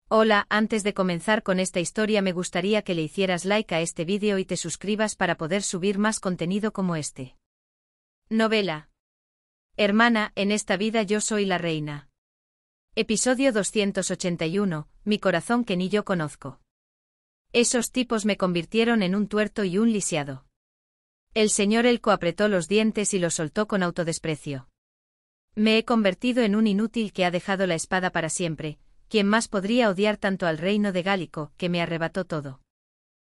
Hola, antes de comenzar con esta historia me gustaría que le hicieras like a este vídeo y te suscribas para poder subir más contenido como este. Novela. Hermana, en esta vida yo soy la reina. Episodio 281, mi corazón que ni yo conozco. Esos tipos me convirtieron en un tuerto y un lisiado. El señor Elko apretó los dientes y lo soltó con autodesprecio. Me he convertido en un inútil que ha dejado la espada para siempre. ¿Quién más podría odiar tanto al reino de Gálico, que me arrebató todo?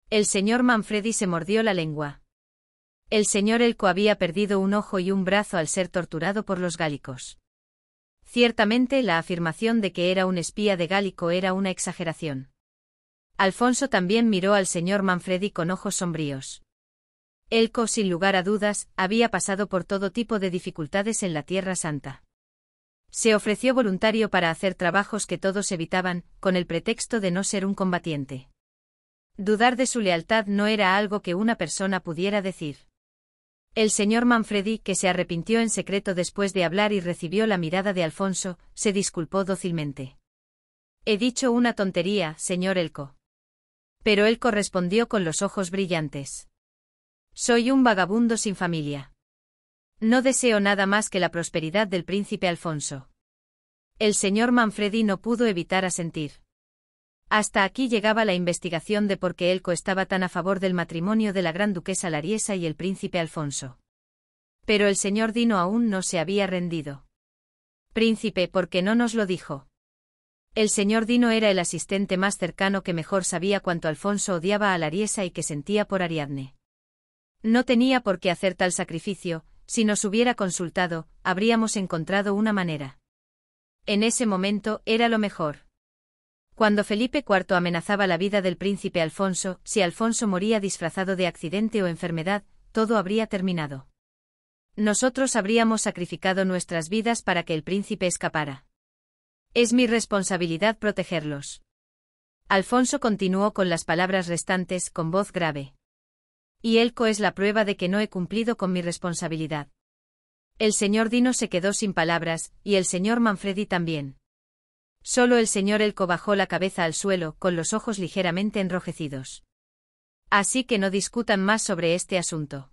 El señor Manfredi se mordió la lengua. El señor Elko había perdido un ojo y un brazo al ser torturado por los gálicos. Ciertamente la afirmación de que era un espía de Gálico era una exageración. Alfonso también miró al señor Manfredi con ojos sombríos. Elko, sin lugar a dudas, había pasado por todo tipo de dificultades en la Tierra Santa. Se ofreció voluntario para hacer trabajos que todos evitaban, con el pretexto de no ser un combatiente. Dudar de su lealtad no era algo que una persona pudiera decir. El señor Manfredi, que se arrepintió en secreto después de hablar y recibió la mirada de Alfonso, se disculpó dócilmente. He dicho una tontería, señor Elko. Pero Elko respondió con los ojos brillantes. Soy un vagabundo sin familia. No deseo nada más que la prosperidad del príncipe Alfonso. El señor Manfredi no pudo evitar asentir. Hasta aquí llegaba la investigación de por qué Elko estaba tan a favor del matrimonio de la gran duquesa Lariesa y el príncipe Alfonso. Pero el señor Dino aún no se había rendido. Príncipe, ¿por qué no nos lo dijo? El señor Dino era el asistente más cercano que mejor sabía cuánto Alfonso odiaba a Lariesa y que sentía por Ariadne. No tenía por qué hacer tal sacrificio. Si nos hubiera consultado, habríamos encontrado una manera. En ese momento, era lo mejor. Cuando Felipe IV amenazaba la vida del príncipe Alfonso, si Alfonso moría disfrazado de accidente o enfermedad, todo habría terminado. Nosotros habríamos sacrificado nuestras vidas para que el príncipe escapara. Es mi responsabilidad protegerlos. Alfonso continuó con las palabras restantes, con voz grave. Y Elko es la prueba de que no he cumplido con mi responsabilidad. El señor Dino se quedó sin palabras, y el señor Manfredi también. Solo el señor Elko bajó la cabeza al suelo, con los ojos ligeramente enrojecidos. Así que no discutan más sobre este asunto.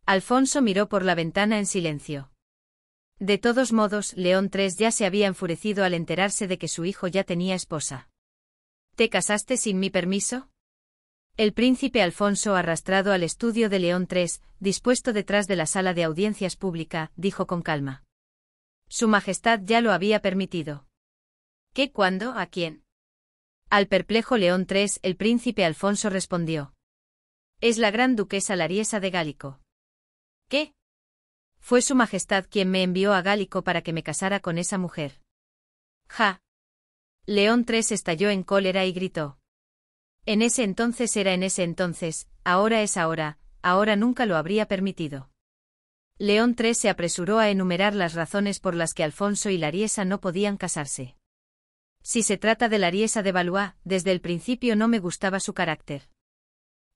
Alfonso miró por la ventana en silencio. De todos modos, León III ya se había enfurecido al enterarse de que su hijo ya tenía esposa. ¿Te casaste sin mi permiso? El príncipe Alfonso, arrastrado al estudio de León III, dispuesto detrás de la sala de audiencias pública, dijo con calma. Su Majestad ya lo había permitido. ¿Qué, cuándo, a quién? Al perplejo León III, el príncipe Alfonso respondió. Es la gran duquesa Lariesa de Gálico. ¿Qué? Fue Su Majestad quien me envió a Gálico para que me casara con esa mujer. ¡Ja! León III estalló en cólera y gritó. En ese entonces era en ese entonces, ahora es ahora nunca lo habría permitido. León III se apresuró a enumerar las razones por las que Alfonso y Lariesa no podían casarse. Si se trata de Lariesa de Valois, desde el principio no me gustaba su carácter.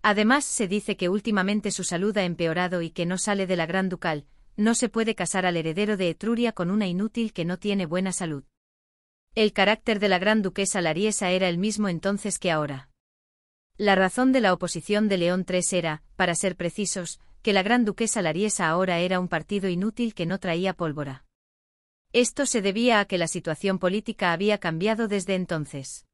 Además se dice que últimamente su salud ha empeorado y que no sale de la gran ducal, no se puede casar al heredero de Etruria con una inútil que no tiene buena salud. El carácter de la gran duquesa Lariesa era el mismo entonces que ahora. La razón de la oposición de León III era, para ser precisos, que la gran duquesa Lariesa ahora era un partido inútil que no traía pólvora. Esto se debía a que la situación política había cambiado desde entonces.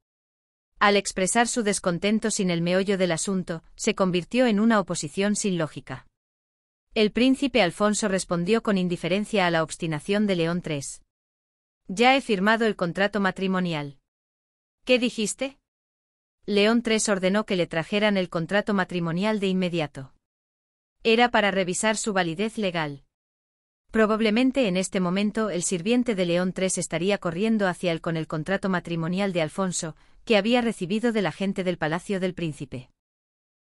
Al expresar su descontento sin el meollo del asunto, se convirtió en una oposición sin lógica. El príncipe Alfonso respondió con indiferencia a la obstinación de León III. Ya he firmado el contrato matrimonial. ¿Qué dijiste? León III ordenó que le trajeran el contrato matrimonial de inmediato. Era para revisar su validez legal. Probablemente en este momento el sirviente de León III estaría corriendo hacia él con el contrato matrimonial de Alfonso, que había recibido de la gente del palacio del príncipe.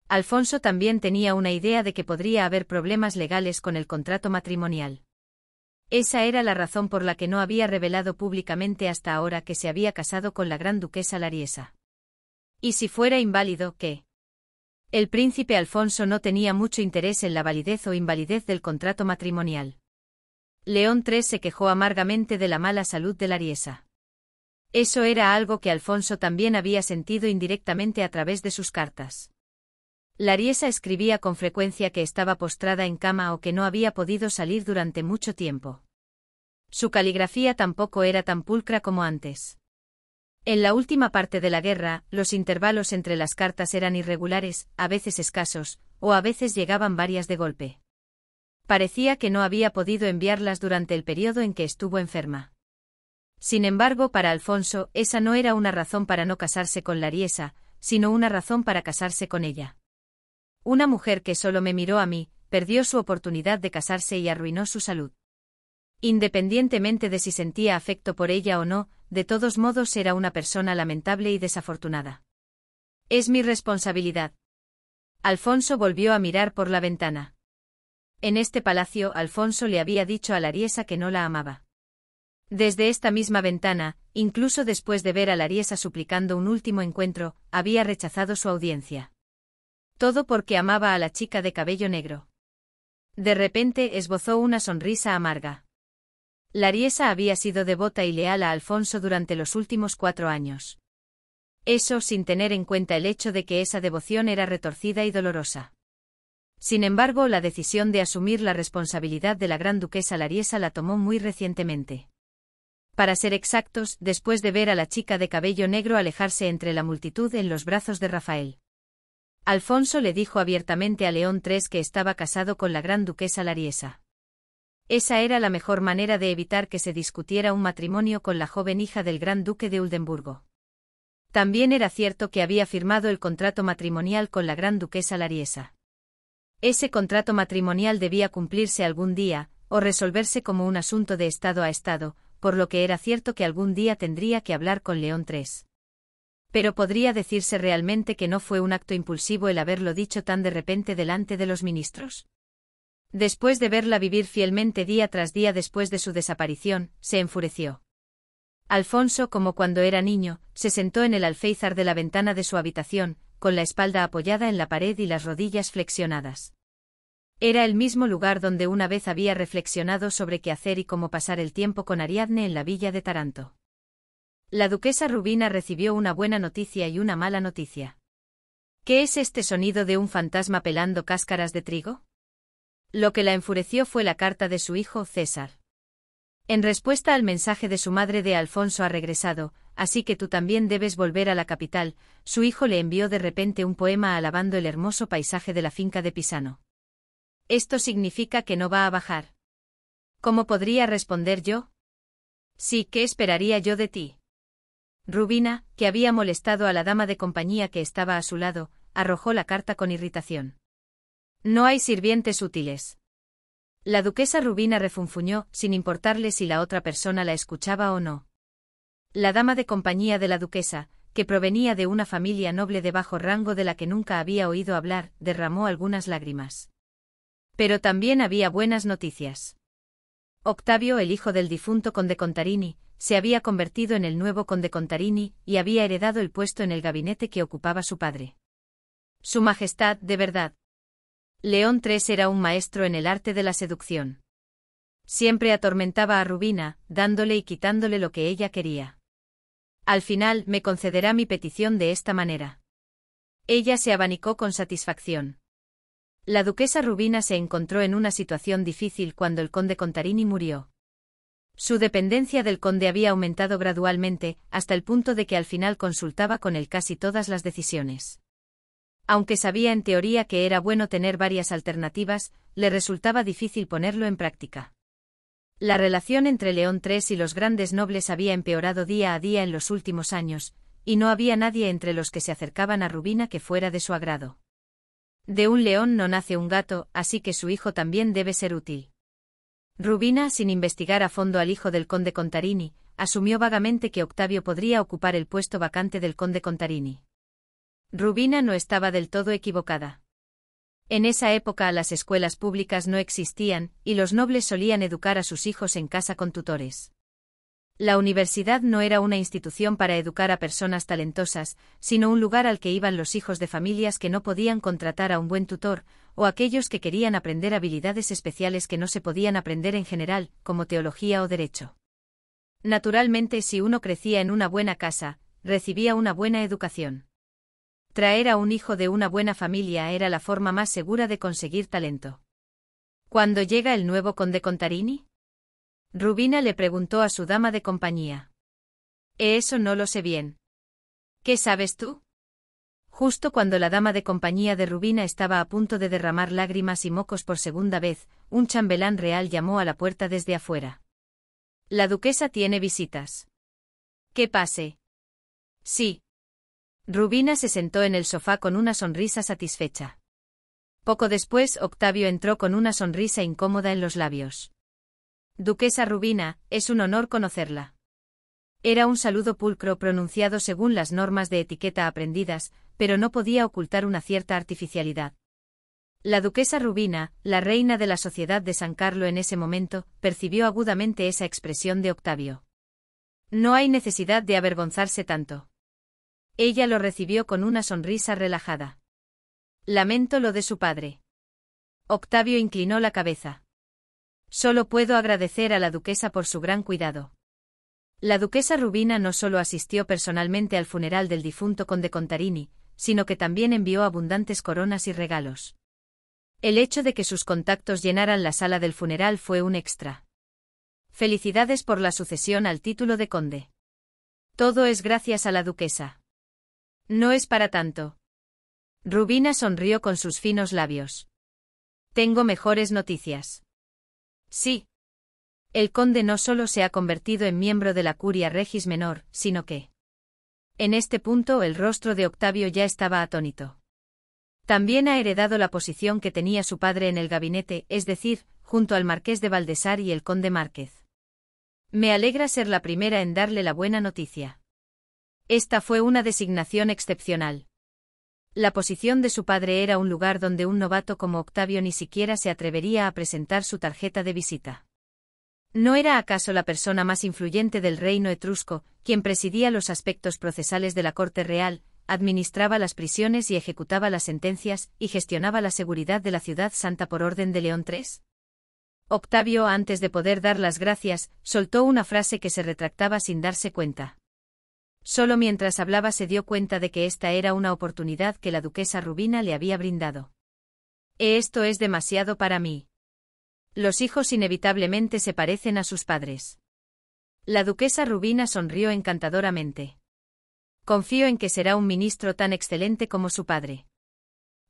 Alfonso también tenía una idea de que podría haber problemas legales con el contrato matrimonial. Esa era la razón por la que no había revelado públicamente hasta ahora que se había casado con la gran duquesa Lariesa. ¿Y si fuera inválido, qué? El príncipe Alfonso no tenía mucho interés en la validez o invalidez del contrato matrimonial. León III se quejó amargamente de la mala salud de Lariesa. Eso era algo que Alfonso también había sentido indirectamente a través de sus cartas. Lariesa escribía con frecuencia que estaba postrada en cama o que no había podido salir durante mucho tiempo. Su caligrafía tampoco era tan pulcra como antes. En la última parte de la guerra, los intervalos entre las cartas eran irregulares, a veces escasos, o a veces llegaban varias de golpe. Parecía que no había podido enviarlas durante el periodo en que estuvo enferma. Sin embargo, para Alfonso, esa no era una razón para no casarse con Lariesa, sino una razón para casarse con ella. Una mujer que solo me miró a mí, perdió su oportunidad de casarse y arruinó su salud. Independientemente de si sentía afecto por ella o no, de todos modos era una persona lamentable y desafortunada. Es mi responsabilidad. Alfonso volvió a mirar por la ventana. En este palacio, Alfonso le había dicho a Lariesa que no la amaba. Desde esta misma ventana, incluso después de ver a Lariesa suplicando un último encuentro, había rechazado su audiencia. Todo porque amaba a la chica de cabello negro. De repente esbozó una sonrisa amarga. Lariesa había sido devota y leal a Alfonso durante los últimos 4 años. Eso sin tener en cuenta el hecho de que esa devoción era retorcida y dolorosa. Sin embargo, la decisión de asumir la responsabilidad de la gran duquesa Lariesa la tomó muy recientemente. Para ser exactos, después de ver a la chica de cabello negro alejarse entre la multitud en los brazos de Rafael. Alfonso le dijo abiertamente a León III que estaba casado con la gran duquesa Lariesa. Esa era la mejor manera de evitar que se discutiera un matrimonio con la joven hija del gran duque de Oldenburgo. También era cierto que había firmado el contrato matrimonial con la gran duquesa Lariesa. Ese contrato matrimonial debía cumplirse algún día, o resolverse como un asunto de estado a estado, por lo que era cierto que algún día tendría que hablar con León III. Pero podría decirse realmente que no fue un acto impulsivo el haberlo dicho tan de repente delante de los ministros. Después de verla vivir fielmente día tras día después de su desaparición, se enfureció. Alfonso, como cuando era niño, se sentó en el alféizar de la ventana de su habitación, con la espalda apoyada en la pared y las rodillas flexionadas. Era el mismo lugar donde una vez había reflexionado sobre qué hacer y cómo pasar el tiempo con Ariadne en la villa de Taranto. La duquesa Rubina recibió una buena noticia y una mala noticia. ¿Qué es este sonido de un fantasma pelando cáscaras de trigo? Lo que la enfureció fue la carta de su hijo César. En respuesta al mensaje de su madre de Alfonso ha regresado, así que tú también debes volver a la capital, su hijo le envió de repente un poema alabando el hermoso paisaje de la finca de Pisano. ¿Esto significa que no va a bajar? ¿Cómo podría responder yo? Sí, ¿qué esperaría yo de ti? Rubina, que había molestado a la dama de compañía que estaba a su lado, arrojó la carta con irritación. No hay sirvientes útiles. La duquesa Rubina refunfuñó, sin importarle si la otra persona la escuchaba o no. La dama de compañía de la duquesa, que provenía de una familia noble de bajo rango de la que nunca había oído hablar, derramó algunas lágrimas. Pero también había buenas noticias. Octavio, el hijo del difunto conde Contarini, se había convertido en el nuevo conde Contarini y había heredado el puesto en el gabinete que ocupaba su padre. Su Majestad, de verdad. León III era un maestro en el arte de la seducción. Siempre atormentaba a Rubina, dándole y quitándole lo que ella quería. Al final, me concederá mi petición de esta manera. Ella se abanicó con satisfacción. La duquesa Rubina se encontró en una situación difícil cuando el conde Contarini murió. Su dependencia del conde había aumentado gradualmente, hasta el punto de que al final consultaba con él casi todas las decisiones. Aunque sabía en teoría que era bueno tener varias alternativas, le resultaba difícil ponerlo en práctica. La relación entre León III y los grandes nobles había empeorado día a día en los últimos años, y no había nadie entre los que se acercaban a Rubina que fuera de su agrado. De un león no nace un gato, así que su hijo también debe ser útil. Rubina, sin investigar a fondo al hijo del conde Contarini, asumió vagamente que Octavio podría ocupar el puesto vacante del conde Contarini. Rubina no estaba del todo equivocada. En esa época las escuelas públicas no existían, y los nobles solían educar a sus hijos en casa con tutores. La universidad no era una institución para educar a personas talentosas, sino un lugar al que iban los hijos de familias que no podían contratar a un buen tutor, o aquellos que querían aprender habilidades especiales que no se podían aprender en general, como teología o derecho. Naturalmente, si uno crecía en una buena casa, recibía una buena educación. Traer a un hijo de una buena familia era la forma más segura de conseguir talento. ¿Cuándo llega el nuevo conde Contarini? Rubina le preguntó a su dama de compañía. Eso no lo sé bien. ¿Qué sabes tú? Justo cuando la dama de compañía de Rubina estaba a punto de derramar lágrimas y mocos por segunda vez, un chambelán real llamó a la puerta desde afuera. La duquesa tiene visitas. ¿Qué pase? Sí. Rubina se sentó en el sofá con una sonrisa satisfecha. Poco después, Octavio entró con una sonrisa incómoda en los labios. Duquesa Rubina, es un honor conocerla. Era un saludo pulcro pronunciado según las normas de etiqueta aprendidas, pero no podía ocultar una cierta artificialidad. La duquesa Rubina, la reina de la sociedad de San Carlo en ese momento, percibió agudamente esa expresión de Octavio. No hay necesidad de avergonzarse tanto. Ella lo recibió con una sonrisa relajada. Lamento lo de su padre. Octavio inclinó la cabeza. Solo puedo agradecer a la duquesa por su gran cuidado. La duquesa Rubina no solo asistió personalmente al funeral del difunto conde Contarini, sino que también envió abundantes coronas y regalos. El hecho de que sus contactos llenaran la sala del funeral fue un extra. Felicidades por la sucesión al título de conde. Todo es gracias a la duquesa. No es para tanto. Rubina sonrió con sus finos labios. Tengo mejores noticias. Sí. El conde no solo se ha convertido en miembro de la Curia Regis Menor, sino que... En este punto el rostro de Octavio ya estaba atónito. También ha heredado la posición que tenía su padre en el gabinete, es decir, junto al marqués de Valdesar y el conde Márquez. Me alegra ser la primera en darle la buena noticia. Esta fue una designación excepcional. La posición de su padre era un lugar donde un novato como Octavio ni siquiera se atrevería a presentar su tarjeta de visita. ¿No era acaso la persona más influyente del reino etrusco, quien presidía los aspectos procesales de la corte real, administraba las prisiones y ejecutaba las sentencias, y gestionaba la seguridad de la ciudad santa por orden de León III? Octavio, antes de poder dar las gracias, soltó una frase que se retractaba sin darse cuenta. Solo mientras hablaba se dio cuenta de que esta era una oportunidad que la duquesa Rubina le había brindado. Esto es demasiado para mí. Los hijos inevitablemente se parecen a sus padres. La duquesa Rubina sonrió encantadoramente. Confío en que será un ministro tan excelente como su padre.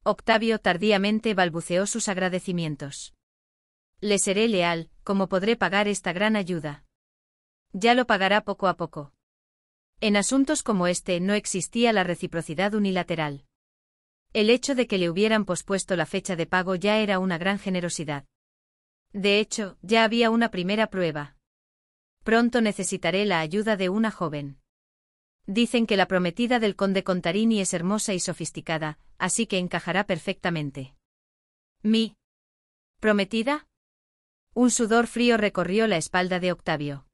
Octavio tardíamente balbuceó sus agradecimientos. Le seré leal, ¿cómo podré pagar esta gran ayuda? Ya lo pagará poco a poco. En asuntos como este no existía la reciprocidad unilateral. El hecho de que le hubieran pospuesto la fecha de pago ya era una gran generosidad. De hecho, ya había una primera prueba. Pronto necesitaré la ayuda de una joven. Dicen que la prometida del conde Contarini es hermosa y sofisticada, así que encajará perfectamente. ¿Mi prometida? Un sudor frío recorrió la espalda de Octavio.